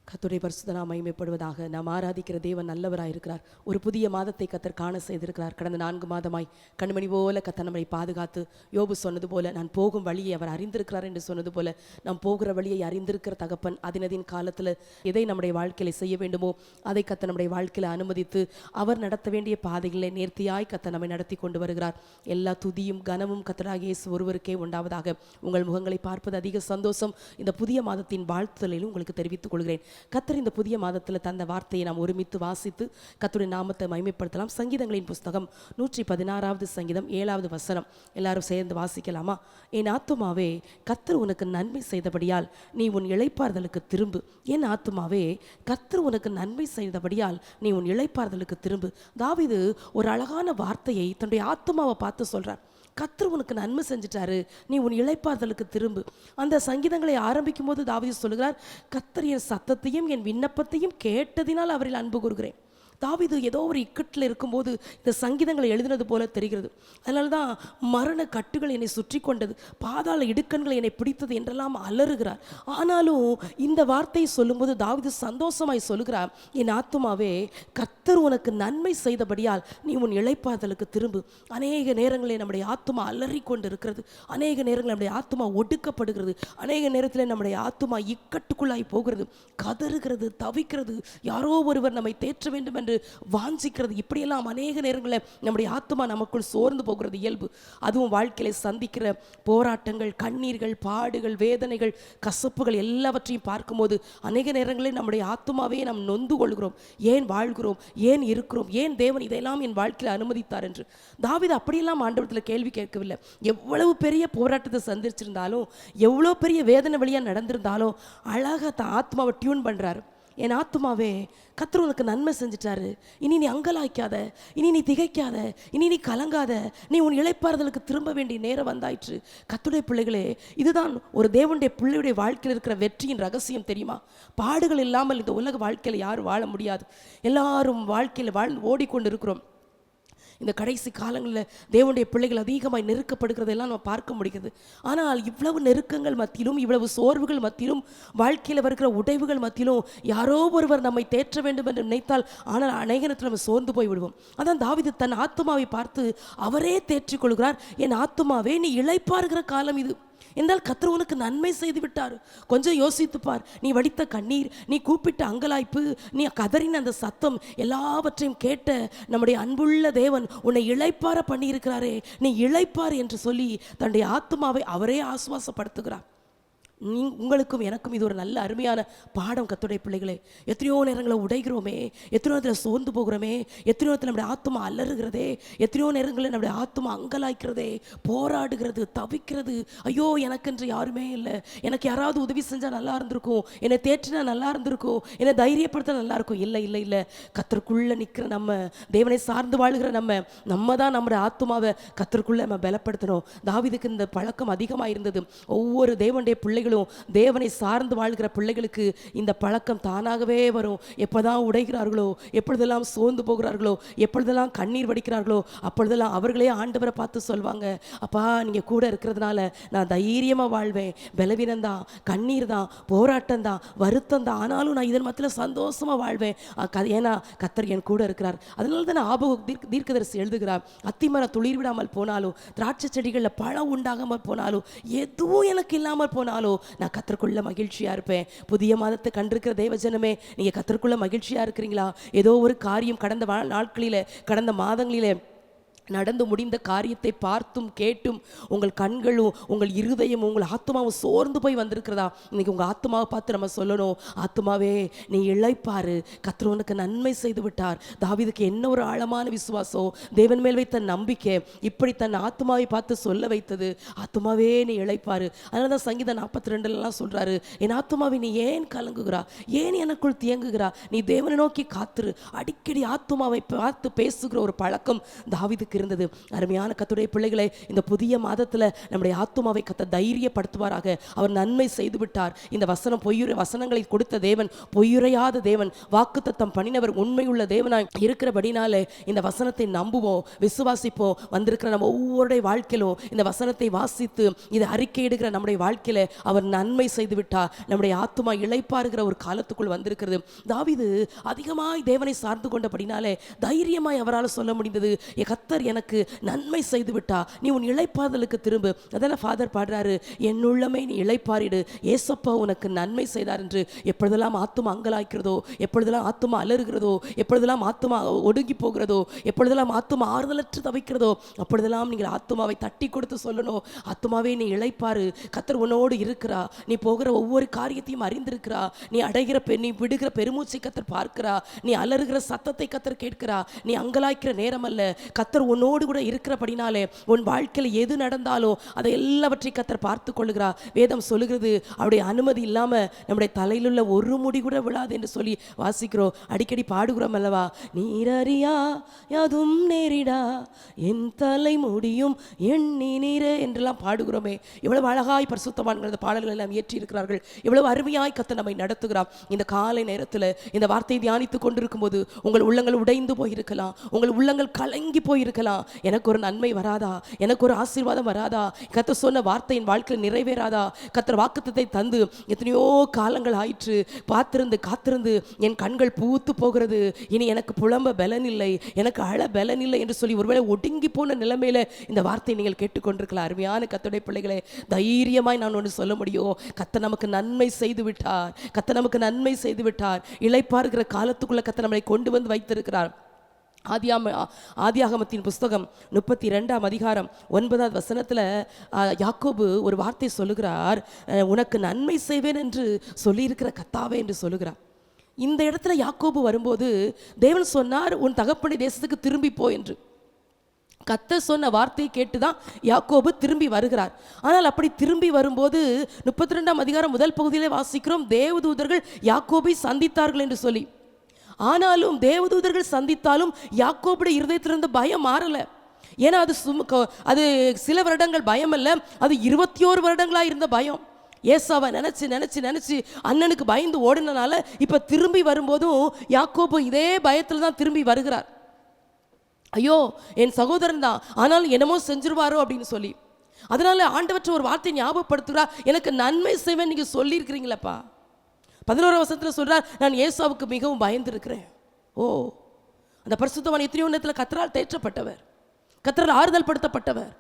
கர்த்தருடைய பரிசுத்த நாமம் மகிமைப்படுவதாக. நாம் ஆராதிக்கிற தேவன் நல்லவராயிருக்கிறார். ஒரு புதிய மாதத்தை கர்த்தர் காண செய்திருக்கிறார். கடந்த 4 மாதமாய் கண்மணி போல கர்த்தர் நம்மை பாதுகாத்து, யோபு சொன்னது போல நான் போகும் வழியை அவர் அறிந்திருக்கிறார் என்று சொன்னது போல, நாம் போகிற வழியை அறிந்திருக்கிற தகப்பன் அதினதின் காலத்தில் எதை நம்முடைய வாழ்க்கையில செய்ய வேண்டுமோ அதை கர்த்தர் நம்முடைய வாழ்க்கையில அனுமதித்து அவர் நடத்த வேண்டிய பாதைகளை நேர்த்தியாய் கர்த்தர் நம்மை நடத்தி கொண்டு வருகிறார். எல்லா துதியும் கனமும் கர்த்தராகிய இயேசு ஒருவருக்கே உண்டாவதாக. உங்கள் முகங்களை பார்ப்பது அதிக சந்தோஷம். இந்த புதிய மாதத்தின் வாழ்த்துதலிலும் உங்களுக்கு தெரிவித்துக் கொள்கிறேன். கர்த்தர் இந்த புதிய மாதத்தில் தந்த வார்த்தையை நாம் ஒருமித்து வாசித்து கர்த்தருடைய நாமத்தை மகிமைப்படுத்தலாம். சங்கீதங்களின் புஸ்தகம் 116வது சங்கீதம் 7வது வசனம் எல்லாரும் சேர்ந்து வாசிக்கலாமா? என் ஆத்துமாவே கர்த்தர் உனக்கு நன்மை செய்தபடியால் நீ உன் இளைப்பாறுதலுக்கு திரும்பு. என் ஆத்துமாவே கர்த்தர் உனக்கு நன்மை செய்தபடியால் நீ உன் இளைப்பாறுதலுக்கு திரும்பு. தாவீது ஒரு அழகான வார்த்தையை தன்னுடைய ஆத்துமாவை பார்த்து சொல்றார். கர்த்தர் உனக்கு நன்மை செஞ்சிட்டாரு, நீ உன் இளைப்பாறுதலுக்கு திரும்பு. அந்த சங்கீதங்களை ஆரம்பிக்கும் போது தாவீது சொல்லுகிறார், கர்த்தர் என் சத்தத்தையும் என் விண்ணப்பத்தையும் கேட்டதினால் அவரில் அன்பு கூறுகிறேன். தாவீது ஏதோ ஒரு இக்கட்டில் இருக்கும்போது இந்த சங்கீதங்களை எழுதினது போல தெரிகிறது. அதனால தான் மரண கட்டுகள் என்னை சுற்றி கொண்டது, பாதாள இடுக்கண்கள் என்னை பிடித்தது என்றெல்லாம் அலறுகிறார். ஆனாலும் இந்த வார்த்தையை சொல்லும்போது தாவீது சந்தோஷமாய் சொல்லுகிறார், என் ஆத்துமாவே கர்த்தர் உனக்கு நன்மை செய்தபடியால் நீ உன் இளைப்பாறுதலுக்கு திரும்பு. அநேக நேரங்களில் நம்முடைய ஆத்துமா அலறி கொண்டு இருக்கிறது, அநேக நேரங்களில் நம்முடைய ஆத்துமா ஒடுக்கப்படுகிறது, அநேக நேரத்தில் நம்முடைய ஆத்துமா இக்கட்டுக்குள்ளாய் போகிறது, கதறுகிறது, தவிக்கிறது, யாரோ ஒருவர் நம்மை தேற்ற வேண்டும் என்று வாஞ்சிக்கிறது. இப்படியெல்லாம் அநேக நேரங்களில் நம்முடைய ஆத்துமா நமக்குள் சோர்ந்து போகிறது இயல்பு. அதுவும் வாழ்க்கையில சந்திக்கிற போராட்டங்கள், கண்ணீர்கள், பாடுகள், வேதனைகள், கசப்புகள் எல்லாவற்றையும் பார்க்கும்போது அநேக நேரங்களில் நம்முடைய ஆத்துமாவே நாம் நொந்து கொள்கிறோம். ஏன் வாழ்கிறோம், ஏன் இருக்கிறோம், ஏன் தேவன் இதையெல்லாம் என் வாழ்க்கையில் அனுமதித்தார் என்று. தாவீது அப்படியெல்லாம் ஆண்டவரத்தில் கேள்வி கேட்கவில்லை. எவ்வளவு பெரிய போராட்டத்தை சந்திச்சிருந்தாலும், எவ்வளோ பெரிய வேதனை வழியாக நடந்திருந்தாலும் அழகாக தான் ஆத்மாவை டியூன் பண்ணுறாரு. என் ஆத்துமாவே கர்த்தர் உனக்கு நன்மை செஞ்சிட்டாரு, இனி நீ அங்கலாய்க்காத, இனி நீ திகைக்காத, இனி நீ கலங்காத, நீ உன் இளைப்பாறுதலுக்கு திரும்ப வேண்டிய நேரம் வந்தாயிற்று. கர்த்தருடைய பிள்ளைகளே, இதுதான் ஒரு தேவனுடைய பிள்ளையுடைய வாழ்க்கையில் இருக்கிற வெற்றியின் ரகசியம் தெரியுமா? பாடுகள் இல்லாமல் இந்த உலக வாழ்க்கையில் யாரும் வாழ முடியாது. எல்லாரும் வாழ்க்கையில் ஓடிக்கொண்டு இருக்கிறோம். இந்த கடைசி காலங்களில் தேவனுடைய பிள்ளைகள் அதிகமாக நெருக்கப்படுகிறதெல்லாம் நம்ம பார்க்க முடிகிறது. ஆனால் இவ்வளவு நெருக்கங்கள் மத்தியிலும், இவ்வளவு சோர்வுகள் மத்தியிலும், வாழ்க்கையில் வருகிற உடைவுகள் மத்தியிலும் யாரோ ஒருவர் நம்மை தேற்ற வேண்டும் என்று நினைத்தால், ஆனால் அநேக நேரத்தில் நம்ம சோர்ந்து போய் விடுவோம். அதான் தாவீது தன் ஆத்துமாவை பார்த்து அவரே தேற்றிக் கொள்கிறார், என் ஆத்துமாவே நீ இளைப்பாறுகிற காலம் இது என்றால் கர்த்தர் உனக்கு நன்மை செய்து விட்டார். கொஞ்சம் யோசித்துப்பார். நீ வடித்த கண்ணீர், நீ கூப்பிட்ட அங்கலாய்ப்பு, நீ கதறின அந்த சத்தம் எல்லாவற்றையும் கேட்ட நம்முடைய அன்புள்ள தேவன் உன்னை இளைப்பாற பண்ணியிருக்கிறாரே, நீ இளைப்பார் என்று சொல்லி தன்னுடைய ஆத்துமாவை அவரே ஆசுவாசப்படுத்துகிறார். உங்களுக்கும் எனக்கும் இது ஒரு நல்ல அருமையான பாடம். கர்த்தருடைய பிள்ளைகளே, எத்தனையோ நேரங்களில் உடைகிறோமே, எத்தனையோ நேரத்தில் சோர்ந்து போகிறோமே, எத்தனையோ நேரத்தில் நம்முடைய ஆத்துமா அலறுகிறதே, எத்தனையோ நேரங்களில் நம்முடைய ஆத்துமா அங்கலாய்க்கிறதே, போராடுகிறது, தவிக்கிறது. ஐயோ எனக்கென்று யாருமே இல்லை, எனக்கு யாராவது உதவி செஞ்சால் நல்லா இருந்திருக்கும், என்னை தேற்றினா நல்லா இருந்திருக்கும், என்னை தைரியப்படுத்த நல்லா இருக்கும். இல்லை இல்லை இல்லை, கர்த்தருக்குள்ளே நிற்கிற நம்ம, தேவனை சார்ந்து வாழ்கிற நம்ம தான் நம்முடைய ஆத்துமாவை கர்த்தருக்குள்ளே நம்ம பலப்படுத்தணும். தாவீதுக்கு இந்த பழக்கம் அதிகமாக இருந்தது. ஒவ்வொரு தேவனுடைய பிள்ளைகள் தேவனை சார்ந்து வாழ்கிற பிள்ளைகளுக்கு இந்த பழக்கம் தானாகவே வரும். எப்போதான் உடைகிறார்களோ, எப்பொழுதெல்லாம் சோர்ந்து போகிறார்களோ, எப்பொழுதெல்லாம் கண்ணீர் வடிக்கிறார்களோ, அப்பொழுதெல்லாம் அவர்களே ஆண்டவரை பார்த்து சொல்வாங்க, அப்பா நீங்கள் கூட இருக்கிறதுனால நான் தைரியமாக வாழ்வேன், பலவீனந்தான், கண்ணீர் தான், போராட்டம் தான், வருத்தம் தான், ஆனாலும் நான் இதன் மத்தியில் சந்தோஷமாக வாழ்வேன், ஏன்னா கர்த்தர் என் கூட இருக்கிறார். அதனால தான் ஆபகு தீர்க்கதரிசி எழுதுகிறார், அத்திமரம் துளிர் விடாமல் போனாலும், திராட்சை செடிகளில் பழம் உண்டாகாமல் போனாலும், எதுவும் எனக்கு இல்லாமல் போனாலும் நான் கர்த்தருக்குள்ள மகிழ்ச்சியா இருப்பேன். புதிய மாதத்தை கண்டிருக்கிற தேவஜனமே, நீங்க கர்த்தருக்குள்ள மகிழ்ச்சியா இருக்கிறீங்களா? ஏதோ ஒரு காரியம் கடந்த நாட்களிலே, கடந்த மாதங்களிலே நடந்து முடிந்த காரியத்தை பார்த்தும் கேட்டும் உங்கள் கண்களும் உங்கள் இருதயமும் உங்கள் ஆத்மாவும் சோர்ந்து போய் வந்திருக்கிறதா? இன்னைக்கு உங்கள் ஆத்மாவை பார்த்து நம்ம சொல்லணும், ஆத்மாவே நீ இளைப்பாரு, கர்த்தர் உனக்கு நன்மை செய்து விட்டார். தாவீதுக்கு என்ன ஒரு ஆழமான விசுவாசம், தேவன் மேல் வைத்த நம்பிக்கை இப்படி தன் ஆத்மாவை பார்த்து சொல்ல வைத்தது. ஆத்மாவே நீ இளைப்பாரு. அதனால தான் சங்கீதம் 42 சொல்றாரு, என் ஆத்மாவை நீ ஏன் கலங்குகிறா, ஏன் எனக்குள் தியங்குகிறா, நீ தேவனை நோக்கி காத்துரு. அடிக்கடி ஆத்மாவை பார்த்து பேசுகிற ஒரு பழக்கம் தாவீதுக்கு இருந்தது. அருமையான கர்த்தருடைய பிள்ளைகளை, இந்த புதிய மாதத்தில் நம்முடைய ஆத்துமாவை கர்த்தர் தைரியப்படுத்துவாராக. அவர் நன்மை செய்து விட்டார். இந்த வசனம் வசனங்களை கொடுத்த தேவன் பொய்யுரையாத தேவன், வாக்குத்தத்தம் பண்ணினவர் உண்மையுள்ள தேவனாய் இருக்கிறபடினாலே இந்த வசனத்தை நம்புவோம், விசுவாசிப்போம். வந்திருக்கிற நம்ம ஒவ்வொருடைய வாழ்க்கையிலும் இந்த வசனத்தை வாசித்து இதை அறிக்கையிடுகிற நம்முடைய வாழ்க்கையில அவர் நன்மை செய்து விட்டார். நம்முடைய ஆத்துமா இளைப்பாறுகிற ஒரு காலத்துக்குள் வந்திருக்கிறது. தாவீது அதிகமாய் தேவனை சார்ந்து கொண்டபடினாலே தைரியமாய் அவரால் சொல்ல முடிந்தது, கர்த்தர் எனக்கு நன்மை செய்து விட்டா, நீ உன் இளைப்பாறுதலுக்கு திரும்பு. அதெல்லாம் ஃபாதர் பாடுறாரு, என் உள்ளமே நீ இளைப்பாறிடு, ஏசப்பா உனக்கு நன்மை செய்தார் என்று. எப்பொழுதெல்லாம் ஆத்துமா அங்கலாய்க்கிறதோ, எப்பொழுதெல்லாம் ஆத்துமா அலறுகிறதோ, எப்பொழுதெல்லாம் ஆத்துமா ஒடுங்கி போகிறதோ, எப்பொழுதெல்லாம் ஆத்துமா ஆறுதலற்று தவிக்கிறதோ, அப்பொழுதெல்லாம் நீங்கள் ஆத்துமாவை தட்டி கொடுத்து சொல்லணும், ஆத்துமாவே நீ இளைப்பாறு, கர்த்தர் உன்னோடு இருக்கிறா, நீ போகிற ஒவ்வொரு காரியத்தையும் அறிந்திருக்கிறா, நீ அடைகிற நீ விடுகிற பெருமூச்சை கர்த்தர் பார்க்கிறா, நீ அலறுகிற சத்தத்தை கர்த்தர் கேட்கிறா, நீ அங்கலாய்க்கிற நேரம் அல்ல, கர்த்தர் உன்னோடு கூட இருக்கிறபடினாலே உன் வாழ்க்கையில் எது நடந்தாலும் அதை எல்லாவற்றையும் கர்த்தர் பார்த்து கொள்ளுகிறா. வேதம் சொல்லுகிறது, அவருடைய அனுமதி இல்லாம நம்முடைய தலையிலுள்ள ஒரு முடி கூட விழாது என்று சொல்லி வாசிக்கிறோம், அடிக்கடி பாடுகிறோம் அல்லவா. நீரறியா யாதும் நேரிடா, என் தலை முடியும் எண்ணி நீரே என்றெல்லாம் பாடுகிறோமே. எவ்வளவு அழகாய் பரிசுத்தவான்கள் பாடல்கள் எல்லாம் ஏற்றி இருக்கிறார்கள். எவ்வளவு அருமையாய் கர்த்தர் நம்மை நடத்துகிறார். இந்த காலை நேரத்தில் இந்த வார்த்தையை தியானித்துக் கொண்டிருக்கும் போது உங்கள் உள்ளங்கள் உடைந்து போயிருக்கலாம், உங்கள் உள்ளங்கள் கலங்கி போயிருக்கலாம். எனக்கு ஒரு நன்மை வராதா, எனக்கு ஒரு ஆசீர்வாதம் வராதா, கர்த்தர் சொன்ன வார்த்தையின் வாழ்க்கையில் நிறைவேறாதா, கர்த்தர் வாக்குத்தத்தை தந்து எத்தனையோ காலங்கள் ஆயிற்று, காத்திருந்து என் கண்கள் பூத்து போகிறது, இனி எனக்கு புலம்ப பலன் இல்லை, எனக்கு அழ பலன் இல்லை என்று சொல்லி ஒருவேளை ஒடுங்கி போன நிலைமையில இந்த வார்த்தை நீங்கள் கேட்டுக்கொண்டிருக்கலாம். அருமையான கர்த்தருடைய பிள்ளைகளே, தைரியமாய் நான் ஒன்று சொல்ல முடியும், கர்த்தர் நமக்கு நன்மை செய்து விட்டார், கர்த்தர் நமக்கு நன்மை செய்து விட்டார். இளைப்பாறுகிற காலத்துக்குள்ள கர்த்தர் நம்மை கொண்டு வந்து வைத்திருக்கிறார். ஆதியாகமத்தின் புஸ்தகம் 32ஆம் அதிகாரம் 9வது வசனத்தில் யாக்கோபு ஒரு வார்த்தை சொல்லுகிறார், உனக்கு நன்மை செய்வேன் என்று சொல்லியிருக்கிற கர்த்தாவே என்று சொல்லுகிறார். இந்த இடத்துல யாக்கோபு வரும்போது தேவன் சொன்னார், உன் தகப்பனுடைய தேசத்துக்கு திரும்பி போ என்று. கர்த்தர் சொன்ன வார்த்தையை கேட்டுதான் யாக்கோபு திரும்பி வருகிறார். ஆனால் அப்படி திரும்பி வரும்போது 32ஆம் அதிகாரம் முதல் பகுதியிலே வாசிக்கிறோம், தேவதூதர்கள் யாக்கோபை சந்தித்தார்கள் என்று சொல்லி. ஆனாலும் தேவதூதர்கள் சந்தித்தாலும் யாக்கோபுடைய இருதயத்திலிருந்து பயம் மாறல. ஏன்னா அது சில வருடங்கள் பயம் அல்ல, அது 21 வருடங்களா இருந்த பயம். ஏசாவை நினைச்சு அண்ணனுக்கு பயந்து ஓடினால இப்ப திரும்பி வரும்போதும் யாக்கோபு இதே பயத்தில் தான் திரும்பி வருகிறார். ஐயோ என் சகோதரன் தான், ஆனாலும் என்னமோ செஞ்சிருவாரோ அப்படின்னு சொல்லி. அதனால ஆண்டவற்றை ஒரு வார்த்தை ஞாபகப்படுத்துகிறா, எனக்கு நன்மை செய்வேன் நீங்க சொல்லியிருக்கிறீங்களப்பா. 11ஆம் வசனத்தில் சொல்றார், நான் ஏசாவுக்கு மிகவும் பயந்து இருக்கிறேன். ஓ, அந்த பரிசுத்தவான் எத்தனையோ நேரத்தில் கர்த்தரால் தேற்றப்பட்டவர், கர்த்தரால் ஆறுதல் படுத்தப்பட்டவர்,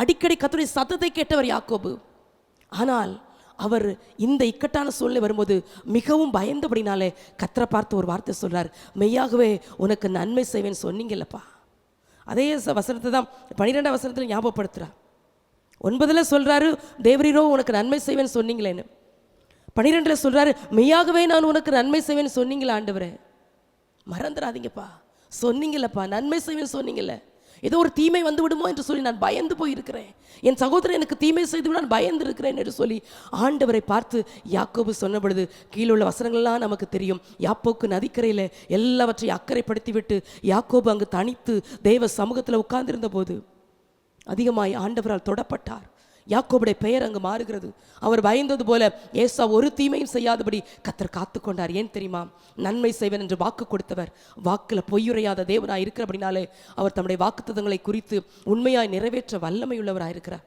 அடிக்கடி கர்த்தருடைய சத்தத்தை கேட்டவர் யாக்கோபு. ஆனால் அவர் இந்த இக்கட்டான சூழ்நிலை வரும்போது மிகவும் பயந்தபடினாலே கர்த்தரை பார்த்து ஒரு வார்த்தை சொல்றார், மெய்யாகவே உனக்கு நன்மை செய்வேன் சொன்னீங்கல்லப்பா. அதே வசனத்தை தான் 12ஆம் வசனத்தில் ஞாபகப்படுத்துறார். 9ல் சொல்றாரு, தேவரீரோ உனக்கு நன்மை செய்வேன் சொன்னீங்களேன்னு. 12ல் சொல்றாரு, மெய்யாகவே நான் உனக்கு நன்மை செய்வேன் சொன்னீங்களா ஆண்டவரே. மறந்துடாதீங்கப்பா, சொன்னீங்களப்பா, நன்மை செய்வேன் சொன்னீங்கல்ல. ஏதோ ஒரு தீமை வந்து விடுமோ என்று சொல்லி நான் பயந்து போயிருக்கிறேன், என் சகோதரன் எனக்கு தீமை செய்து விட நான் பயந்து இருக்கிறேன் என்று சொல்லி ஆண்டவரை பார்த்து யாக்கோபு சொன்ன பொழுது கீழுள்ள வசனங்கள்லாம் நமக்கு தெரியும். யாப்போக்கு நதிக்கரையில் எல்லாவற்றையும் அக்கறைப்படுத்தி விட்டு யாக்கோபு அங்கு தனித்து தேவ சமூகத்தில் உட்கார்ந்திருந்த போது அதிகமாய் ஆண்டவரால் தொடப்பட்டார். யாக்கோபுடைய பெயர் அங்கு மாறுகிறது. அவர் பயந்தது போல ஏசா ஒரு தீமையும் செய்யாதபடி கர்த்தர் காத்து கொண்டார். ஏன் தெரியுமா? நன்மை செய்வேன் என்று வாக்கு கொடுத்தவர் வாக்குல பொய்யுரையாத தேவனாய் இருக்கிறபடினாலே அவர் தம்முடைய வாக்குத்தத்தங்களை குறித்து உண்மையாய் நிறைவேற்ற வல்லமை உள்ளவராய் இருக்கிறார்.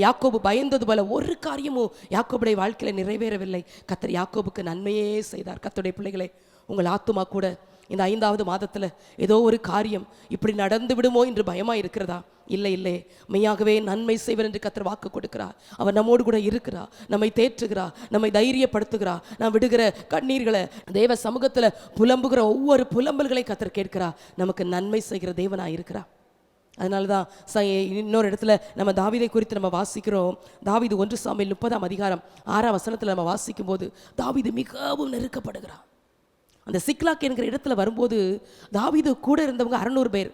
யாக்கோபு பயந்தது போல ஒரு காரியமும் யாக்கோபுடைய வாழ்க்கையில நிறைவேறவில்லை. கர்த்தர் யாக்கோபுக்கு நன்மையே செய்தார். கர்த்தருடைய பிள்ளைகளே, உங்கள் ஆத்துமா கூட இந்த 5வது மாதத்தில் ஏதோ ஒரு காரியம் இப்படி நடந்து விடுமோ என்று பயமாக இருக்கிறதா? இல்லை, மெய்யாகவே நன்மை செய்வர் என்று கர்த்தர் வாக்கு கொடுக்கிறார். அவர் நம்மோடு கூட இருக்கிறார், நம்மை தேற்றுகிறார், நம்மை தைரியப்படுத்துகிறார். நாம் விடுகிற கண்ணீர்களை தேவ சமூகத்தில் புலம்புகிற ஒவ்வொரு புலம்பல்களை கர்த்தர் கேட்கிறார். நமக்கு நன்மை செய்கிற தேவனாக இருக்கிறார். அதனால தான் இன்னொரு இடத்துல நம்ம தாவீதை குறித்து நம்ம வாசிக்கிறோம். தாவீது 1 சாமுவேல் 30ஆம் அதிகாரம் 6ஆம் வசனத்தில் நம்ம வாசிக்கும் போது தாவீது மிகவும் நெருக்கப்படுகிறார். அந்த சிக்லாக் என்கிற இடத்துல வரும்போது தாவீது கூட இருந்தவங்க 600 பேர்.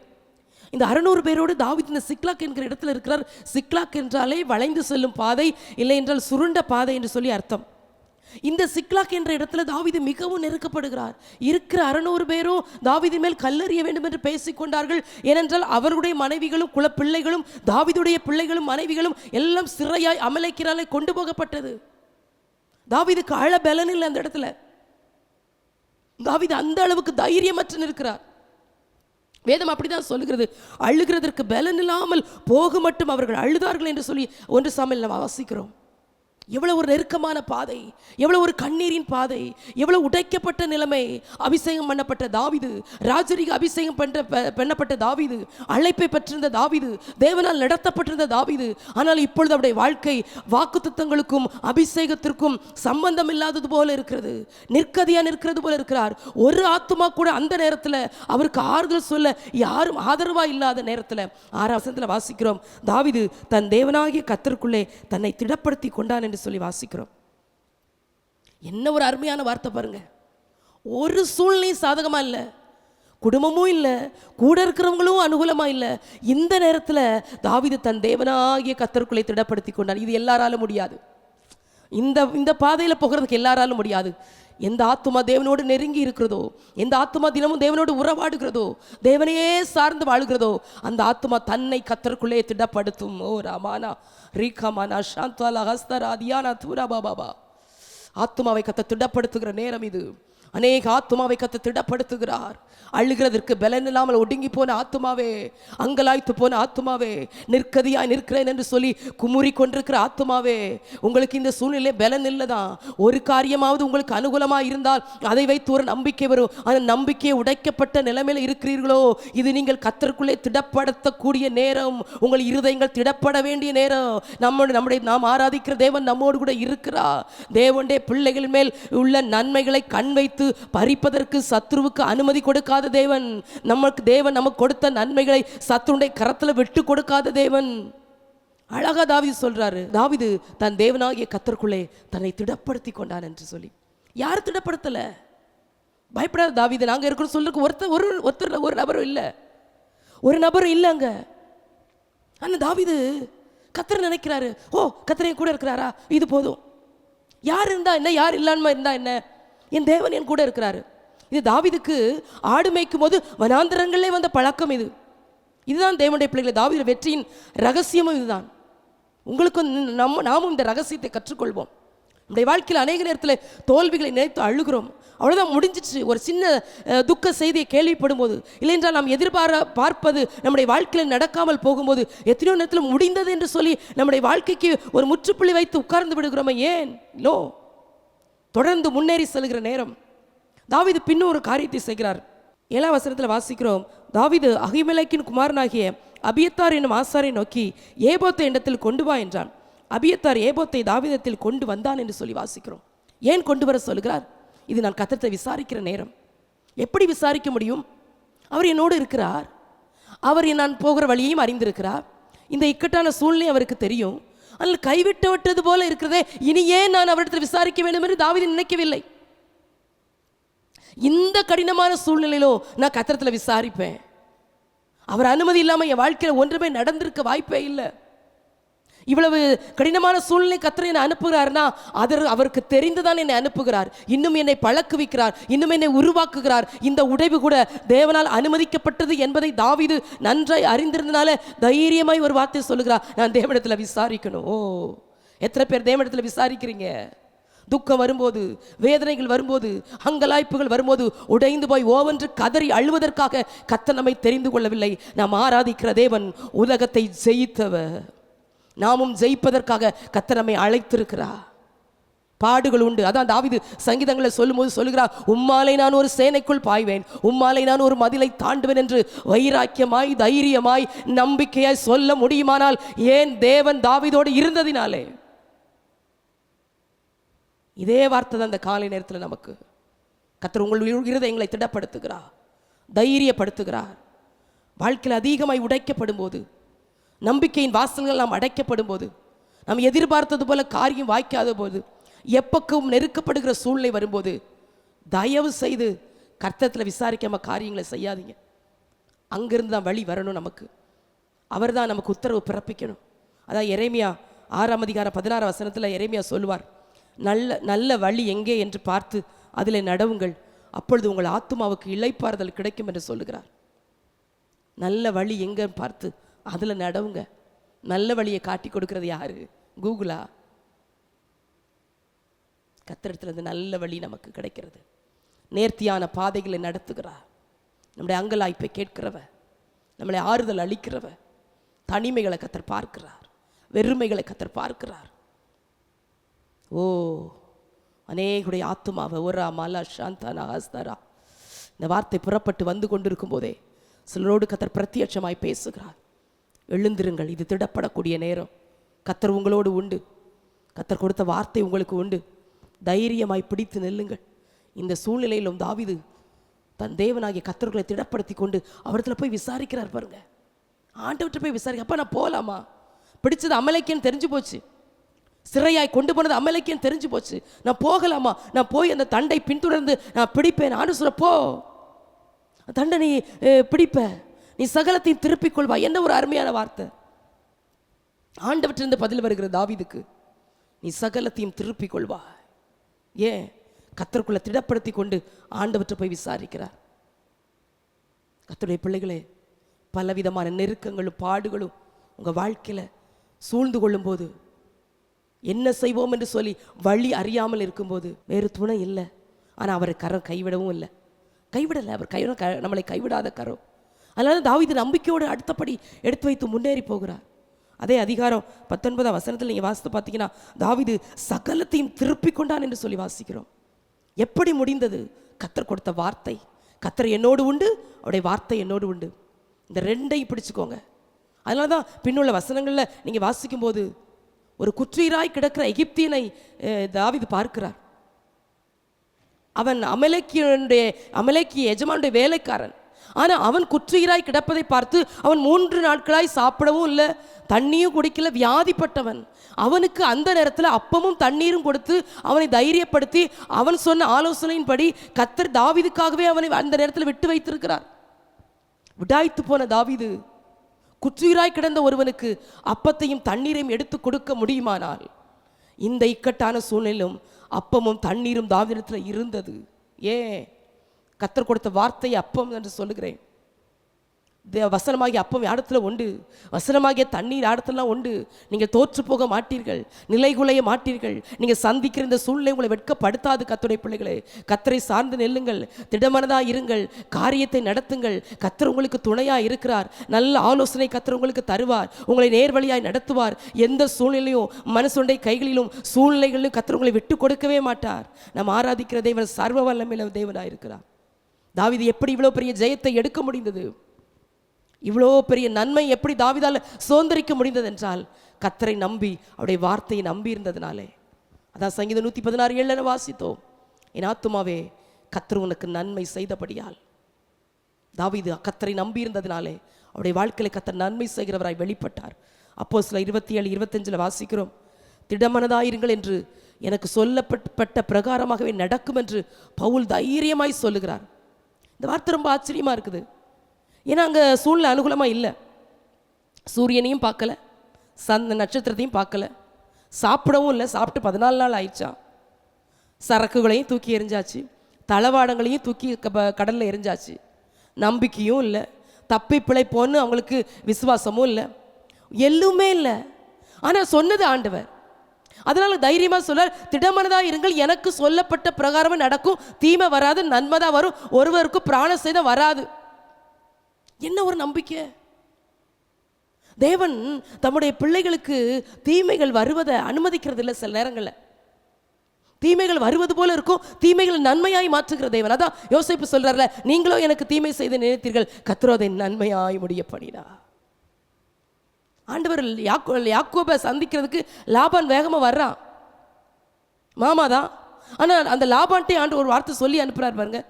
இந்த 600 பேரோடு தாவீது இந்த சிக்லாக் என்கிற இடத்துல இருக்கிறார். சிக்லாக் என்றாலே வளைந்து செல்லும் பாதை, இல்லை என்றால் சுருண்ட பாதை என்று சொல்லி அர்த்தம். இந்த சிக்லாக் என்ற இடத்துல தாவீது மிகவும் நெருக்கப்படுகிறார். இருக்கிற 600 பேரும் தாவீதின் மேல் கல்லெறிய வேண்டும் என்று பேசிக்கொண்டார்கள். ஏனென்றால் அவருடைய மனைவிகளும் குலப்பிள்ளைகளும் தாவீதுடைய பிள்ளைகளும் மனைவிகளும் எல்லாம் சிறையாய் அமலேக்கிராலே கொண்டு போகப்பட்டது. தாவீதுக்கு அழ பலன் இல்லை அந்த இடத்துல. தாவீது அந்த அளவுக்கு தைரியமற்று நிற்கிறார். வேதம் அப்படிதான் சொல்லுகிறது, அழுகிறதற்கு பலன் இல்லாமல் போக மட்டும் அவர்கள் அழுதார்கள் என்று சொல்லி 1 சாமுவேல் நாம் வாசிக்கிறோம். எவ்வளவு ஒரு நெருக்கமான பாதை, எவ்வளவு ஒரு கண்ணீரின் பாதை, எவ்வளவு உடைக்கப்பட்ட நிலைமை. அபிஷேகம் பண்ணப்பட்ட தாவீது, ராஜரீக அபிஷேகம் பண்ணப்பட்ட தாவீது, அழைப்பை பெற்றிருந்த தாவீது, தேவனால் நடத்தப்பட்டிருந்த தாவீது. ஆனால் இப்பொழுது அவருடைய வாழ்க்கை வாக்குத்தத்தங்களுக்கும் அபிஷேகத்திற்கும் சம்பந்தம் இல்லாதது போல இருக்கிறது. நிற்கதியா நிற்கிறது போல இருக்கிறார். ஒரு ஆத்துமா கூட அந்த நேரத்தில் அவருக்கு ஆறுதல் சொல்ல யாரும் ஆதரவா இல்லாத நேரத்தில் 6ஆம் வசனத்தில் வாசிக்கிறோம், தாவீது தன் தேவனாகிய கர்த்தருக்குள்ளே தன்னை திடப்படுத்தி கொண்டான் சொல்லி வாசிக்கிறோம். என்ன ஒரு அருமையான வார்த்தை பாருங்க. ஒரு சூழ்நிலை சாதகமா இல்ல, குடும்பமும் இல்ல, கூட இருக்கிறவங்களும் அனுகூலமா இல்ல. இந்த நேரத்தில் தாவீது தன் தேவனாகிய கர்த்தருக்குள்ளே திடப்படுத்தி கொண்டான். இது எல்லாராலும் முடியாது. இந்த பாதையில போகிறதுக்கு எல்லாராலும் முடியாது. எந்த ஆத்துமா தேவனோடு நெருங்கி இருக்கிறதோ, எந்த ஆத்துமா தினமும் தேவனோடு உறவாடுகிறதோ, தேவனையே சார்ந்து வாழ்கிறதோ, அந்த ஆத்துமா தன்னை கர்த்தருக்குள்ளே திடப்படுத்தும். ஓ ராமானா ரீகமானா சாந்தாலா ஹஸ்தரா தியானா தூரா பாபா. ஆத்துமாவை கர்த்தர் திடப்படுத்துகிற நேரம் இது. அநேக ஆத்துமாவை கர்த்தர் திடப்படுத்துகிறார். அழுகிறதற்கு பலன் இல்லாமல் ஒடுங்கி போன ஆத்துமாவே, அங்கலாய்த்து போன ஆத்துமாவே, நிற்கதியாய் நிற்கிறேன் என்று சொல்லி குமுறி கொண்டிருக்கிற ஆத்துமாவே, உங்களுக்கு இந்த சூழ்நிலை பலன் இல்லைதான். ஒரு காரியமாவது உங்களுக்கு அனுகூலமாக இருந்தால் அதை வைத்து ஒரு நம்பிக்கை வரும். அந்த நம்பிக்கையை உடைக்கப்பட்ட நிலைமையில் இருக்கிறீர்களோ, இது நீங்கள் கர்த்தருக்குள்ளே திடப்படுத்தக்கூடிய நேரம். உங்கள் இருதயங்கள் திடப்பட வேண்டிய நேரம். நாம் ஆராதிக்கிற தேவன் நம்மோடு கூட இருக்கிறார். தேவனுடைய பிள்ளைகள் மேல் உள்ள நன்மைகளை கண் வைத்து பறிப்பதற்கு சத்ருவுக்கு அனுமதி கொடுக்காத தேவன். நமக்கு கொடுத்த நன்மைகளை சத்ருடைய கரத்தில் விட்டு கொடுக்காத தேவன். அழகா தாவீது சொல்றாரு, தாவீது தன் தேவனாகிய கர்த்தருக்குள்ளே தன்னை திடப்படுத்தி கொண்டான் என்று சொல்லி. யார் திடப்படுத்தல? பயப்படாத தாவீது, நாங்க இருக்கிற சொல்றதுக்கு ஒரு நபரும் இல்லை, ஒரு நபரும் இல்லைங்க. ஆனா தாவீது கர்த்தர் நினைக்கிறாரு, ஓ கர்த்தர் கூட இருக்கிறாரா, இது போதும். யார் இருந்தா என்ன, யார் இல்லாம இருந்தா என்ன, என் தேவன் என் கூட இருக்கிறாரு. இது தாவீதுக்கு ஆடு மேய்க்கும் போது வனாந்தரங்களே வந்த பழக்கம். இதுதான் தேவனுடைய பிள்ளைகளை தாவீது வெற்றியின் ரகசியமும் இதுதான். உங்களுக்கும் நாமும் இந்த ரகசியத்தை கற்றுக்கொள்வோம். நம்முடைய வாழ்க்கையில் அநேக நேரத்தில் தோல்விகளை நினைத்து அழுகிறோம். அவ்வளோதான், முடிஞ்சிச்சு. ஒரு சின்ன துக்க செய்தியை கேள்விப்படும் போது, இல்லைன்றால் நாம் பார்ப்பது நம்முடைய வாழ்க்கையில் நடக்காமல் போகும்போது எத்தனையோ நேரத்தில் முடிந்தது என்று சொல்லி நம்முடைய வாழ்க்கைக்கு ஒரு முற்றுப்புள்ளி வைத்து உட்கார்ந்து விடுகிறோமே. ஏன் நோ, தொடர்ந்து முன்னேறி செல்கிற நேரம். தாவீது பின்னும் ஒரு காரியத்தை செய்கிறார். 7ஆம் வசனத்தில் வாசிக்கிறோம், தாவீது அகிமெலேக்கின் குமாரனாகிய அபியத்தார் என்னும் ஆசாரை நோக்கி ஏபோத்தை இடத்தில் கொண்டு வா என்றான். அபியத்தார் ஏபோத்தை தாவீதத்தில் கொண்டு வந்தான் என்று சொல்லி வாசிக்கிறோம். ஏன் கொண்டு வர சொல்கிறார்? இது நான் கர்த்தரை விசாரிக்கிற நேரம். எப்படி விசாரிக்க முடியும்? அவர் என்னோடு இருக்கிறார். அவர் நான் போகிற வழியையும் அறிந்திருக்கிறார். இந்த இக்கட்டான சூழ்நிலை அவருக்கு தெரியும். அதில் கைவிட்டு விட்டது போல இருக்கிறதே, இனி ஏன் நான் அவரிடத்தில் விசாரிக்க வேண்டும் என்று தாவீது நினைக்கவில்லை. இந்த கடினமான சூழ்நிலையிலோ நான் கர்த்தரிடத்தில் விசாரிப்பேன். அவர் அனுமதி இல்லாமல் என் வாழ்க்கையில் ஒன்றுமே நடந்திருக்க வாய்ப்பே இல்லை. இவ்வளவு கடினமான சூழ்நிலை கர்த்தர் என்னை அனுப்புகிறார்னா அவருக்கு தெரிந்துதான் என்னை அனுப்புகிறார். இன்னும் என்னை பழக்குவிக்கிறார், இன்னும் என்னை உருவாக்குகிறார். இந்த உடைவு கூட தேவனால் அனுமதிக்கப்பட்டது என்பதை தாவீது நன்றாய் அறிந்திருந்தனால தைரியமாய் ஒரு வார்த்தை சொல்லுகிறார், நான் தேவனிடத்தில் விசாரிக்கணும். ஓ, எத்தனை பேர் தேவனிடத்தில் விசாரிக்கிறீங்க? துக்கம் வரும்போது, வேதனைகள் வரும்போது, அங்கலாய்ப்புகள் வரும்போது உடைந்து போய் ஓவென்று கதறி அழுவதற்காக கர்த்தர் நம்மை தெரிந்து கொள்ளவில்லை. நாம் ஆராதிக்கிற தேவன் உலகத்தை ஜெயித்தவர். நாமும் ஜெயிப்பதற்காக கர்த்தர் நம்மை அழைத்திருக்கிறார். பாடுகள் உண்டு. அதான் தாவீது சங்கீதங்களை சொல்லும்போது சொல்லுகிறார், உம்மாலை நான் ஒரு சேனைக்குள் பாய்வேன், உம்மாலை நான் ஒரு மதிலை தாண்டுவேன் என்று வைராக்கியமாய் தைரியமாய் நம்பிக்கையாய் சொல்ல முடியுமானால் ஏன் தேவன் தாவீதோடு இருந்ததினாலே. இதே வார்த்தை தான் அந்த காலை நேரத்தில் நமக்கு கர்த்தர் உங்கள் இருதயங்களை திடப்படுத்துகிறார், தைரியப்படுத்துகிறார். வாழ்க்கையில் அதிகமாய் உடைக்கப்படும் போது, நம்பிக்கையின் வாசல்கள் நாம் அடைக்கப்படும் போது, நாம் எதிர்பார்த்தது போல காரியம் வாய்க்காத போது, எப்பக்கும் நெருக்கப்படுகிற சூழ்நிலை வரும்போது தயவு செய்து கர்த்தத்தில் விசாரிக்காம காரியங்களை செய்யாதீங்க. அங்கிருந்து தான் வழி வரணும். நமக்கு அவர் தான் நமக்கு உத்தரவு பிறப்பிக்கணும். அதான் எரேமியா 6ஆம் அதிகாரம் 16ஆம் வசனத்தில் எரேமியா சொல்லுவார், நல்ல நல்ல வழி எங்கே என்று பார்த்து அதில் நடவுங்கள், அப்பொழுது உங்கள் ஆத்துமாவுக்கு இளைப்பாறுதல் கிடைக்கும் என்று சொல்லுகிறார். நல்ல வழி எங்கன்னு பார்த்து அதில் நடவுங்க. நல்ல வழியை காட்டி கொடுக்கறது யாரு? கூகுளா? கர்த்தரிடத்திலிருந்து நல்ல வழி நமக்கு கிடைக்கிறது. நேர்த்தியான பாதைகளை நடத்துகிறார். நம்முடைய அங்கலாய்ப்பை கேட்கிறவ, நம்மளை ஆறுதல் அளிக்கிறவ. தனிமைகளை கர்த்தர் பார்க்கிறார், வெறுமைகளை கர்த்தர் பார்க்கிறார். ஓ, அநேகுடைய ஆத்துமாவை ஒரா மலா சாந்தானா ஹஸ்தரா, இந்த வார்த்தை புறப்பட்டு வந்து கொண்டிருக்கும் போதே சிலரோடு கர்த்தர் பிரத்யட்சமாய் பேசுகிறார். எழுந்திருங்கள், இது திடப்படக்கூடிய நேரம். கர்த்தர் உங்களோடு உண்டு. கர்த்தர் கொடுத்த வார்த்தை உங்களுக்கு உண்டு. தைரியமாய் பிடித்து நெல்லுங்கள். இந்த சூழ்நிலையிலும் தாவீது தன் தேவனாகிய கர்த்தர்களை திடப்படுத்தி கொண்டு அவரிடத்துல போய் விசாரிக்கிறார். பாருங்க, ஆண்டவர்கிட்ட போய் விசாரிக்க. அப்பா நான் போகலாமா? பிடிச்சது அமலேக்கியன்னு தெரிஞ்சு போச்சு, சிறையாய் கொண்டு போனது அமலேக்கியன்னு தெரிஞ்சு போச்சு, நான் போகலாமா? நான் போய் அந்த தண்டை பின்தொடர்ந்து நான் பிடிப்பேன். ஆண்டு சொல்ல, போ, தண்டை நீ பிடிப்ப, நீ சகலத்தையும் திருப்பிக் கொள்வா. என்ன ஒரு அருமையான வார்த்தை! ஆண்டவற்றிலிருந்து பதில் வருகிற தாவீதுக்கு, நீ சகலத்தையும் திருப்பிக் கொள்வா. ஏன்? கர்த்தருக்குள்ள திடப்படுத்தி கொண்டு ஆண்டவற்றை போய் விசாரிக்கிறார். கர்த்தருடைய பிள்ளைகளே, பலவிதமான நெருக்கங்களும் பாடுகளும் உங்க வாழ்க்கையில சூழ்ந்து கொள்ளும் போது, என்ன செய்வோம் என்று சொல்லி வழி அறியாமல் இருக்கும்போது, வேறு துணை இல்லை. ஆனால் அவர் கரம் கைவிடவும் இல்லை, கைவிடலை. அவர் நம்மளை கைவிடாத கரம். அதனால தாவீது நம்பிக்கையோடு அடுத்தபடி எடுத்து வைத்து முன்னேறி போகிறார். அதே அதிகாரம் 19ஆம் வசனத்தில் நீங்கள் வாசித்து பார்த்தீங்கன்னா, தாவீது சகலத்தையும் திருப்பிக் கொண்டான் என்று சொல்லி வாசிக்கிறோம். எப்படி முடிந்தது? கர்த்தர் கொடுத்த வார்த்தை. கர்த்தர் என்னோடு உண்டு, அவருடைய வார்த்தை என்னோடு உண்டு. இந்த ரெண்டையும் பிடிச்சுக்கோங்க. அதனால தான் பின்னுள்ள வசனங்களில் நீங்கள் வாசிக்கும் போது, ஒரு குற்றீராய் கிடக்கிற எகிப்தியனை தாவீது பார்க்கிறார். அவன் அமலேக்கிய எஜமானுடைய வேலைக்காரன். ஆனால் அவன் குற்றீராய் கிடப்பதை பார்த்து அவன் 3 நாட்களாய் சாப்பிடவும் இல்லை, தண்ணியும் குடிக்கல, வியாதிப்பட்டவன். அவனுக்கு அந்த நேரத்தில் அப்பமும் தண்ணீரும் கொடுத்து அவனை தைரியப்படுத்தி அவன் சொன்ன ஆலோசனையின்படி கர்த்தர் தாவீதுக்காகவே அவனை அந்த நேரத்தில் விட்டு வைத்திருக்கிறார். விடாய்த்து போன தாவீது குற்றீராய் கிடந்த ஒருவனுக்கு அப்பத்தையும் தண்ணீரையும் எடுத்து கொடுக்க முடியுமானால், இந்த இக்கட்டான சூழ்நிலையிலும் அப்பமும் தண்ணீரும் தாவீதிடத்தில் இருந்தது. ஏன்? கர்த்தர் கொடுத்த வார்த்தை அப்பம் என்று சொல்லுகிறேன். வசனமாகிய அப்பம் இடத்துல உண்டு, வசனமாகிய தண்ணீர் இடத்துலாம் உண்டு. நீங்கள் தோற்று போக மாட்டீர்கள், நிலைகுலைய மாட்டீர்கள். நீங்கள் சந்திக்கிற இந்த சூழ்நிலை உங்களை வெட்கப்படுத்தாது. கர்த்தருடைய பிள்ளைகளே, கர்த்தரை சார்ந்து நெல்லுங்கள், திடமனதாக இருங்கள், காரியத்தை நடத்துங்கள். கர்த்தர் உங்களுக்கு துணையாக இருக்கிறார். நல்ல ஆலோசனை கர்த்தர் உங்களுக்கு தருவார், உங்களை நேர்வழியாய் நடத்துவார். எந்த சூழ்நிலையும் மனசுண்டை கைகளிலும் சூழ்நிலைகளிலும் கர்த்தர் உங்களை விட்டு கொடுக்கவே மாட்டார். நாம் ஆராதிக்கிற தேவன் சர்வ வல்லமையுள்ள தேவனாக இருக்கிறார். தாவீது எப்படி இவ்வளோ பெரிய ஜெயத்தை எடுக்க முடிந்தது? இவ்வளோ பெரிய நன்மை எப்படி தாவீதால் சுதந்திரிக்க முடிந்தது என்றால், கர்த்தரை நம்பி அவருடைய வார்த்தையை நம்பி இருந்ததுனாலே. அதான் சங்கீதம் 116:7 வாசித்தோம். என் ஆத்துமாவே கர்த்தர் உனக்கு நன்மை செய்தபடியால். தாவீது கர்த்தரை நம்பி இருந்ததுனாலே அவருடைய வாழ்க்கையில கர்த்தர் நன்மை செய்கிறவராய் வெளிப்பட்டார். அப்போஸ்தலர் 27:25 வாசிக்கிறோம், திடமனதாயிருங்கள் என்று எனக்கு சொல்லப்பட்ட பிரகாரமாகவே நடக்கும் என்று பவுல் தைரியமாய் சொல்லுகிறார். இந்த வார்த்தை ரொம்ப ஆச்சரியமா இருக்குது. ஏன்னா அங்கே சூழ்நிலை அனுகூலமாக இல்லை. சூரியனையும் பார்க்கல, நட்சத்திரத்தையும் பார்க்கல, சாப்பிடவும் இல்லை. சாப்பிட்டு 14 நாள் ஆயிடுச்சா. சரக்குகளையும் தூக்கி எரிஞ்சாச்சு, தளவாடங்களையும் தூக்கி கடலில் எரிஞ்சாச்சு. நம்பிக்கையும் இல்லை, தப்பி பிழைப்போன்னு அவங்களுக்கு விசுவாசமும் இல்லை, எல்லுமே இல்லை. ஆனால் சொன்னது ஆண்டவர். அதனால தைரியமா சொல்ல, திடமனதா இருங்கள், எனக்கு சொல்லப்பட்ட பிரகாரமே நடக்கும், தீமை வராது, நன்மைதான் வரும், ஒருவருக்கு பிராண சேதம் வராது. என்ன ஒரு நம்பிக்கை! தேவன் தம்முடைய பிள்ளைகளுக்கு தீமைகள் வருவதை அனுமதிக்கிறது இல்லை. சில நேரங்களில் தீமைகள் வருவது போல இருக்கும், தீமைகள் நன்மையாய் மாற்றுகிற தேவன். அதான் யோசேப்பு சொல்றாருல, நீங்களோ எனக்கு தீமை செய்து நினைத்தீர்கள், கர்த்தரோ அதை நன்மையாய் முடிய பண்ணினார். ஆண்டவர் யாக்கோபை சந்திக்கிறதுக்கு லாபான் வேகமா வர்றான், மாமா தான். ஆனால் அந்த லாபான்ட்டே ஆண்டு ஒரு வார்த்தை சொல்லி அனுப்புறார் பாருங்க,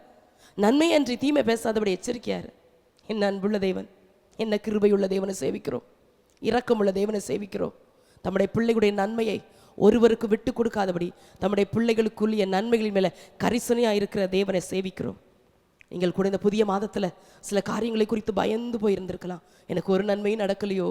நன்மை அன்றி தீமை பேசாதபடி எச்சரிக்கையார். என்ன அன்புள்ள தேவன், என்ன கிருபையுள்ள தேவனை சேவிக்கிறோம், இரக்கமுள்ள தேவனை சேவிக்கிறோம். தம்முடைய பிள்ளைகளுடைய நன்மையை ஒருவருக்கு விட்டு கொடுக்காதபடி தம்முடைய பிள்ளைகளுக்குரிய நன்மைகளின் மேலே கரிசனையாக இருக்கிற தேவனை சேவிக்கிறோம். நீங்கள் கூட இந்த புதிய மாதத்தில் சில காரியங்களை குறித்து பயந்து போயிருந்திருக்கலாம். எனக்கு ஒரு நன்மையும் நடக்கலையோ,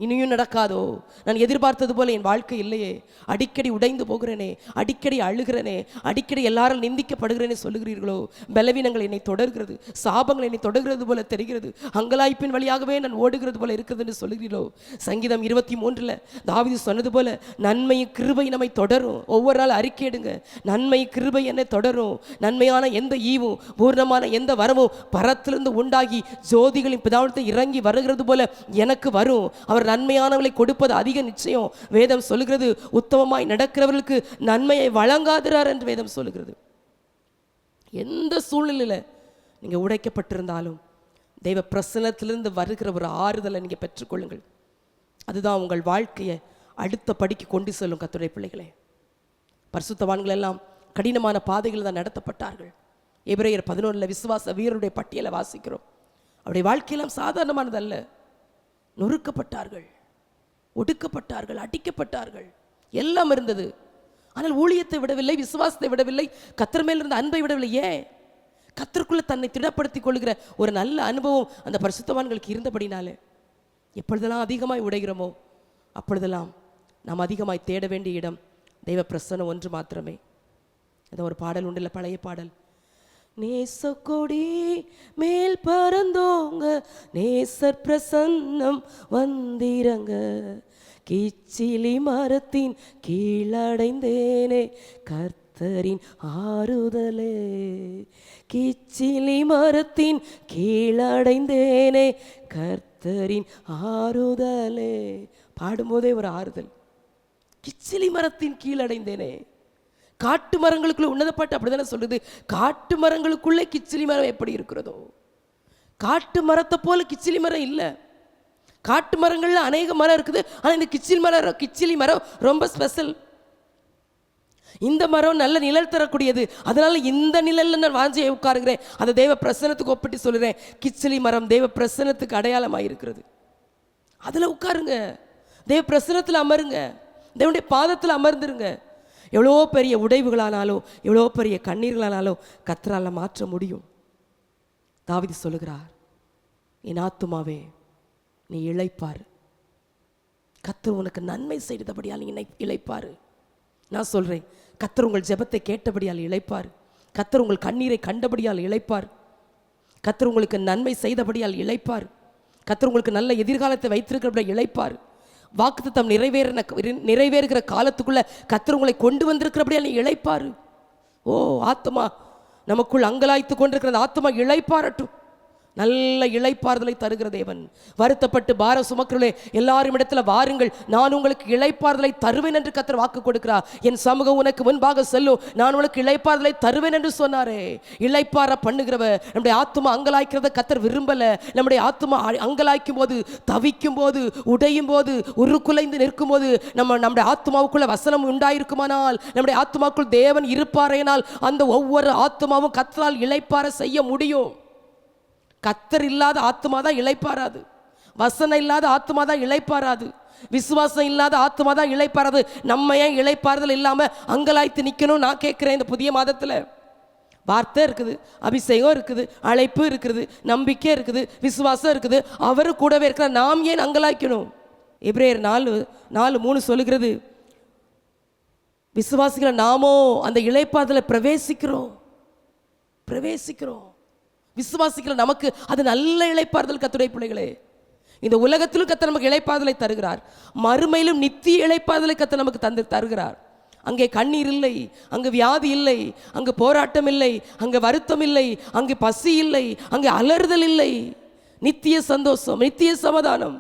இனியும் நடக்காதோ, நான் எதிர்பார்த்தது போல என் வாழ்க்கை இல்லையே, அடிக்கடி உடைந்து போகிறேனே, அடிக்கடி அழுகிறேனே, அடிக்கடி எல்லாரும் நிந்திக்கப்படுகிறேனே சொல்லுகிறீர்களோ, பலவீனங்கள் என்னை தொடர்கிறது, சாபங்கள் என்னை தொடர்கிறது போல தெரிகிறது, அங்கலாய்ப்பின் வழியாகவே நான் ஓடுகிறது போல இருக்கிறது என்று சொல்லுகிறீர்களோ. சங்கீதம் 23 தாவீது சொன்னது போல நன்மையும் கிருபை நம்மை தொடரும். ஒவ்வொரு நாள் அறிக்கையிடுங்க, நன்மை கிருபை என்னை தொடரும். நன்மையான எந்த ஈவும் பூர்ணமான எந்த வரமும் பரத்திலிருந்து உண்டாகி ஜோதிகளின் பிதாவிடத்தில் இறங்கி வருகிறது போல எனக்கு வரும். அவர் நன்மையானவர்களை கொடுப்பது அதிக நிச்சயம். வேதம் சொல்லுகிறது, உத்தமமாய் நடக்கிறவர்களுக்கு நன்மையை வழங்காதிரார் என்று வேதம் சொல்லுகிறது. எந்த சூழ்நிலையில் நீங்க உடைக்கப்பட்டிருந்தாலும் தெய்வ பிரசன்னத்திலிருந்து வருகிற ஒரு ஆறுதலை நீங்க பெற்றுக்கொள்ளுங்கள். அதுதான் உங்கள் வாழ்க்கையை அடுத்த படிக்கு கொண்டு செல்லும். கர்த்தருடைய பிள்ளைகளே, பரிசுத்தவான்கள் எல்லாம் கடினமான பாதைகள் தான் நடத்தப்பட்டார்கள். எபிரேயர் 11 விசுவாச வீரருடைய பட்டியலை வாசிக்கிறோம். அவருடைய வாழ்க்கையெல்லாம் சாதாரணமானதல்ல. நொறுக்கப்பட்டார்கள், ஒடுக்கப்பட்டார்கள், அடிக்கப்பட்டார்கள், எல்லாம் இருந்தது. ஆனால் ஊழியத்தை விடவில்லை, விசுவாசத்தை விடவில்லை, கர்த்தர் மேல் இருந்த அன்பை விடவில்லை. ஏன்? கர்த்தருக்குள்ள தன்னை திடப்படுத்திக் கொள்கிற ஒரு நல்ல அனுபவம் அந்த பரிசுத்தவான்களுக்கு இருந்தபடினாலே. எப்பொழுதெல்லாம் அதிகமாய் உடைகிறோமோ அப்பொழுதெல்லாம் நாம் அதிகமாய் தேட வேண்டிய இடம் தெய்வ பிரசன்னம் ஒன்று மாத்திரமே. ஏதோ ஒரு பாடல் உண்டுல, பழைய பாடல், நேசக்கொடி மேல் பறந்தோங்க, நேசர் பிரசன்னம் வந்திரங்க, கிச்சிலி மரத்தின் கீழடைந்தேனே கர்த்தரின் ஆறுதலே, கிச்சிலி மரத்தின் கீழடைந்தேனே கர்த்தரின் ஆறுதலே. பாடும்போதே ஒரு ஆறுதல். கிச்சிலி மரத்தின் கீழடைந்தேனே. காட்டு மரங்களுக்குள்ள உன்னத பாட்டு அப்படிதானே சொல்லுது. காட்டு மரங்களுக்குள்ளே கிச்சிலி மரம் எப்படி இருக்கிறதோ, காட்டு மரத்தை போல கிச்சிலி மரம் இல்லை. காட்டு மரங்கள்ல அநேக மரம் இருக்குது, ஆனால் இந்த கிச்சிலி மரம் ரொம்ப ஸ்பெஷல். இந்த மரம் நல்ல நிழல் தரக்கூடியது, அதனால இந்த நிழல்ல நான் வாஞ்சியை உட்காருகிறேன். அதை தேவ பிரசன்னத்துக்கு ஒப்பிட்டு சொல்லுறேன். கிச்சிலி மரம் தேவ பிரசன்னத்துக்கு அடையாளமாக இருக்கிறது. அதுல உட்காருங்க, தேவ பிரசன்னத்தில் அமருங்க, தேவனுடைய பாதத்தில் அமர்ந்துருங்க. எவ்வளோ பெரிய உடைவுகளானாலும் எவ்வளோ பெரிய கண்ணீர்களானாலும் கர்த்தரால மாற்ற முடியும். தாவீது சொல்லுகிறார், என் ஆத்துமாவே நீ இளைப்பாரு, கர்த்தர் உனக்கு நன்மை செய்தபடியால் நீ இளைப்பாரு. நான் சொல்றேன், கர்த்தர் உங்கள் ஜெபத்தை கேட்டபடியால் இளைப்பாரு, கர்த்தர் உங்கள் கண்ணீரை கண்டபடியால் இளைப்பார், கர்த்தர் உங்களுக்கு நன்மை செய்தபடியால் இளைப்பார், கர்த்தர் உங்களுக்கு நல்ல எதிர்காலத்தை வைத்திருக்கிறபடியால் இளைப்பார், வாக்குத்தத்தம் நிறைவேறுகிற காலத்துக்குள்ள கர்த்தர் உங்களை கொண்டு வந்திருக்கிறபடியால் நீ இளைப்பாரு. ஓ ஆத்மா, நமக்குள் அங்கலாய்த்து கொண்டிருக்கிற ஆத்மா இளைப்பாரட்டும். நல்ல இளைப்பாறுதலை தருகிற தேவன். வருத்தப்பட்டு பார சுமக்கிறே எல்லாரும் இடத்துல வாருங்கள், நான் உங்களுக்கு இளைப்பாறுதலை தருவேன் என்று கர்த்தர் வாக்கு கொடுக்கிறார். என் சமூகம் உனக்கு முன்பாக செல்லும், நான் உனக்கு இளைப்பாறுதலை தருவேன் என்று சொன்னாரே. இளைப்பாற பண்ணுகிறவர். நம்முடைய ஆத்மா அங்கலாய்க்கிறத கர்த்தர் விரும்பல. நம்முடைய ஆத்மா அங்கலாய்க்கும் போது, தவிக்கும் போது, உடையும் போது, உருக்குலைந்து நிற்கும் போது நம்முடைய ஆத்மாவுக்குள்ள வசனம் உண்டாயிருக்குமானால், நம்முடைய ஆத்மாவுக்குள் தேவன் இருப்பாரேனால் அந்த ஒவ்வொரு ஆத்மாவும் கர்த்தரால் இளைப்பாற செய்ய முடியும். கர்த்தர் இல்லாத ஆத்மா தான் இளைப்பாராது, வசனம் இல்லாத ஆத்மா தான் இளைப்பாராது, விசுவாசம் இல்லாத ஆத்மா தான் இளைப்பாராது. நம்ம ஏன் இளைப்பாறுதல் இல்லாம அங்கலாய்த்து நிக்கணும்? நான் கேட்கிறேன். இந்த புதிய மாதத்துல வார்த்தை இருக்குது, அபிஷேகம் இருக்குது, அழைப்பு இருக்குது, நம்பிக்கை இருக்குது, விசுவாசம் இருக்குது, அவரு கூடவே இருக்கிற நாம் ஏன் அங்கலாய்க்கணும்? எபிரேயர் 4:3 சொல்லுகிறது, விசுவாசிக்கிற நாமோ அந்த இளைப்பாறுதலை பிரவேசிக்கிறோம். விசுவாசிக்கிற நமக்கு அது நல்ல இளைப்பாறுதல். கர்த்தருடைய பிள்ளைகளே, இந்த உலகத்திலும் கர்த்தர் நமக்கு இளைப்பாறுதலை தருகிறார், மறுமையிலும் நித்திய இளைப்பாறுதலை கர்த்தர் நமக்கு தருகிறார். அங்கே கண்ணீர் இல்லை, அங்கு வியாதி இல்லை, அங்கு போராட்டம் இல்லை, அங்கு வருத்தம் இல்லை, அங்கு பசி இல்லை, அங்கு அலறுதல் இல்லை. நித்திய சந்தோஷம், நித்திய சமாதானம்,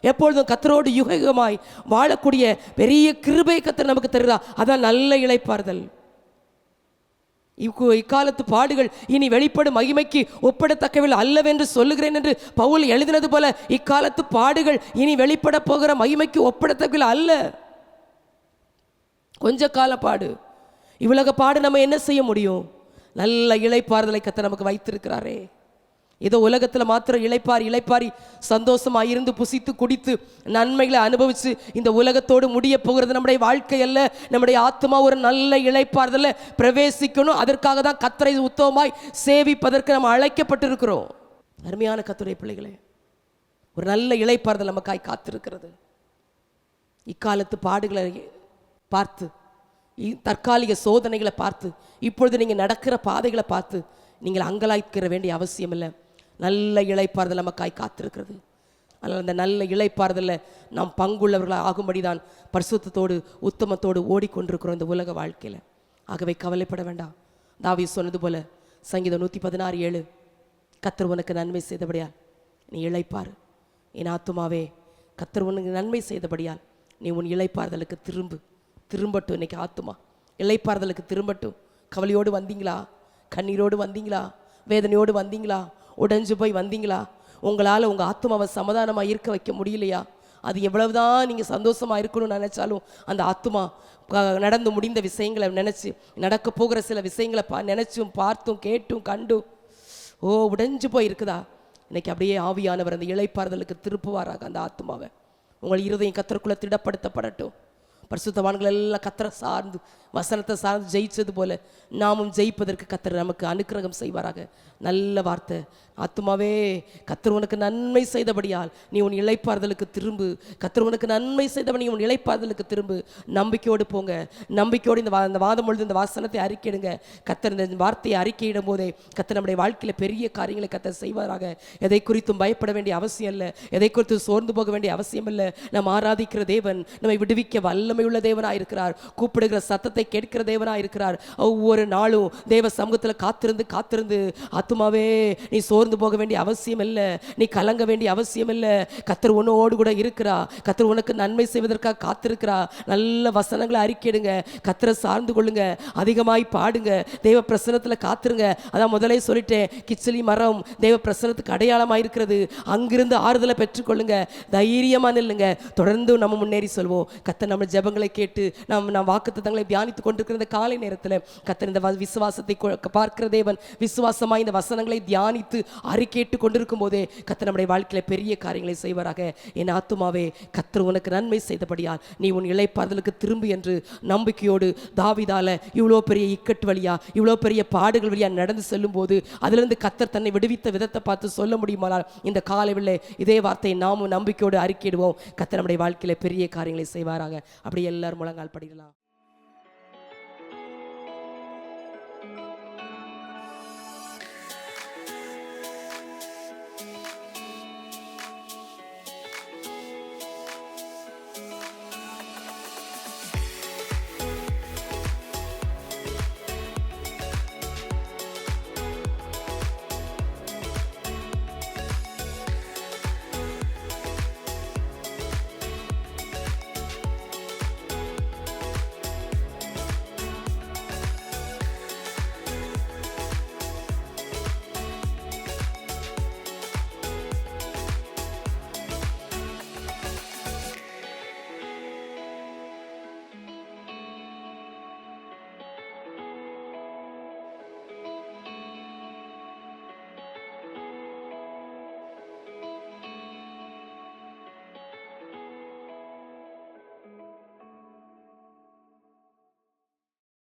எப்பொழுதும் கர்த்தரோடு யுகமாய் வாழக்கூடிய பெரிய கிருபை கர்த்தர் நமக்கு தருகிறார். அதான் நல்ல இளைப்பாறுதல். இக்காலத்து பாடுகள் இனி வெளிப்படும் மகிமைக்கு ஒப்பிடத்தக்கவில் அல்லவென்று சொல்லுகிறேன் என்று பவுல் எழுதினது போல, இக்காலத்து பாடுகள் இனி வெளிப்பட போகிற மகிமைக்கு ஒப்பிடத்தக்கவில் அல்ல. கொஞ்ச கால பாடு, இவ்வுலக பாடு நம்ம என்ன செய்ய முடியும்? நல்ல இளைப்பாறுதலை கர்த்தர் நமக்கு வைத்திருக்கிறாரே. ஏதோ உலகத்தில் மாத்திரம் இளைப்பாரி சந்தோஷமாக இருந்து புசித்து குடித்து நன்மைகளை அனுபவித்து இந்த உலகத்தோடு முடிய போகிறது நம்முடைய வாழ்க்கை அல்ல. நம்முடைய ஆத்மா ஒரு நல்ல இளைப்பாறுதலை பிரவேசிக்கணும். அதற்காக தான் கர்த்தரை உத்தமமாய் சேவிப்பதற்கு நம்ம அழைக்கப்பட்டிருக்கிறோம். அருமையான கர்த்தருடைய பிள்ளைகளே, ஒரு நல்ல இளைப்பாறுதல் நமக்காய் காத்திருக்கிறது. இக்காலத்து பாடுகளை பார்த்து, தற்காலிக சோதனைகளை பார்த்து, இப்பொழுது நீங்கள் நடக்கிற பாதைகளை பார்த்து நீங்கள் அங்கலாய்க்கிற வேண்டிய அவசியம் இல்லை. நல்ல இளைப்பாறுதல் நமக்காய் காத்திருக்கிறது. அதனால் அந்த நல்ல இளைப்பாறுதலில் நாம் பங்குள்ளவர்களாக ஆகும்படி தான் பரிசுத்தத்தோடு உத்தமத்தோடு ஓடிக்கொண்டிருக்கிறோம் இந்த உலக வாழ்க்கையில். ஆகவே கவலைப்பட வேண்டாம். தாவீது சொன்னது போல சங்கீதம் 116:7, கர்த்தர் உனக்கு நன்மை செய்தபடியால் நீ இளைப்பாறு. என் ஆத்துமாவே கர்த்தர் உனக்கு நன்மை செய்தபடியால் நீ உன் இளைப்பாறுதலுக்கு திரும்பட்டும். இன்னைக்கு ஆத்துமா இளைப்பாறுதலுக்கு திரும்பட்டும். கவலையோடு வந்தீங்களா? கண்ணீரோடு வந்தீங்களா? வேதனையோடு வந்தீங்களா? உடைஞ்சு போய் வந்தீங்களா? உங்களால் உங்கள் ஆத்துமாவை சமாதானமாக இருக்க வைக்க முடியலையா? அது எவ்வளவுதான் நீங்கள் சந்தோஷமாக இருக்கணும்னு நினச்சாலும் அந்த ஆத்துமா நடந்து முடிந்த விஷயங்களை நினச்சி, நடக்க போகிற சில விஷயங்களை நினச்சும் பார்த்தும் கேட்டும் கண்டும் உடைஞ்சு போய் இருக்குதா? இன்னைக்கு அப்படியே ஆவியானவர் அந்த இளைப்பாறுதலுக்கு திருப்புவாராக அந்த ஆத்துமாவை. உங்கள் இருதயம் கர்த்தருக்குள்ளே திடப்படுத்தப்படட்டும். பரிசுத்தவான்கள் எல்லாம் கர்த்தரை சார்ந்து வசனத்தை சார்ந்து ஜெயிச்சது போல நாமும் ஜெயிப்பதற்கு கர்த்தர் நமக்கு அனுக்கிரகம் செய்வாராக. நல்ல வார்த்தை. ஆத்துமாவே கர்த்தர் உனக்கு நன்மை செய்தபடியால் நீ உன் இளைப்பாறுதலுக்கு திரும்பு. கர்த்தர் உனக்கு நன்மை செய்தபடி நீ உன் இளைப்பாறுதலுக்கு திரும்பு. நம்பிக்கையோடு போங்க. நம்பிக்கையோடு இந்த வாதம் பொழுது இந்த வாசனத்தை அறிக்கையிடுங்க. கர்த்தர் இந்த வார்த்தையை அறிக்கையிடும் போதே கர்த்தர் நம்முடைய வாழ்க்கையில் பெரிய காரியங்களை கர்த்தர் செய்வாராக. எதை குறித்தும் பயப்பட வேண்டிய அவசியம் இல்லை. எதை குறித்து சோர்ந்து போக வேண்டிய அவசியம் இல்லை. நாம் ஆராதிக்கிற தேவன் நம்மை விடுவிக்க வல்லமையுள்ள தேவனாக இருக்கிறார். கூப்பிடுகிற சத்தத்தை கேட்கிற தேவனாக இருக்கிறார். ஒவ்வொரு நாளும் தேவ சமூகத்தில் காத்திருந்து ஆத்துமாவே நீ சோர்ந்து போக வேண்டிய அவசியம் இல்லை. நீ கலங்க வேண்டிய அவசியம் இல்லை. கர்த்தர் உன்னோடு கூட இருக்கிறா. கர்த்தர் உனக்கு நன்மை செய்வதற்காக காத்திருக்கிறா. நல்ல வசனங்களை அறிக்கையிடுங்க. கர்த்தரை சார்ந்து கொள்ளுங்க. அதிகமாய் பாடுங்க. தேவ பிரசனத்தில் காத்துருங்க. அதான் முதலே சொல்லிட்டேன், கிச்சிலி மரம் தேவ பிரசனத்துக்கு அடையாளமாக இருக்கிறது. அங்கிருந்து ஆறுதலை பெற்றுக்கொள்ளுங்க. தைரியமாக நில்லுங்க. தொடர்ந்து நம்ம முன்னேறி சொல்வோம். கர்த்தர் நம்ம ஜெபங்களை கேட்டு நாம் வாக்குத்தத்தங்களை தியானித்து கொண்டிருக்கிற இந்த காலை நேரத்தில் கர்த்தர் இந்த விசுவாசத்தை பார்க்கிற தேவன் விசுவாசமாய் இந்த வசனங்களை தியானித்து அறிக்கையிட்டு கொண்டிருக்கும் போதே கர்த்தர் நம்முடைய வாழ்க்கையில பெரிய காரியங்களை செய்வாராக. என் ஆத்துமாவே கர்த்தர் உனக்கு நன்மை செய்தபடியால் நீ உன் இளைப்பாறுதலுக்கு திரும்பு என்று நம்பிக்கையோடு தாவீதால இவ்வளோ பெரிய இக்கட்டு வழியா இவ்வளோ பெரிய பாடுகள் வழியா நடந்து செல்லும் போது அதிலிருந்து கர்த்தர் தன்னை விடுவித்த விதத்தை பார்த்து சொல்ல முடியுமானால் இந்த காலையில் இதே வார்த்தையை நாமும் நம்பிக்கையோடு அறிக்கையிடுவோம். கர்த்தர் நம்முடைய வாழ்க்கையில பெரிய காரியங்களை செய்வாராக. அப்படி எல்லாரும் முழங்கால் படிக்கலாம்.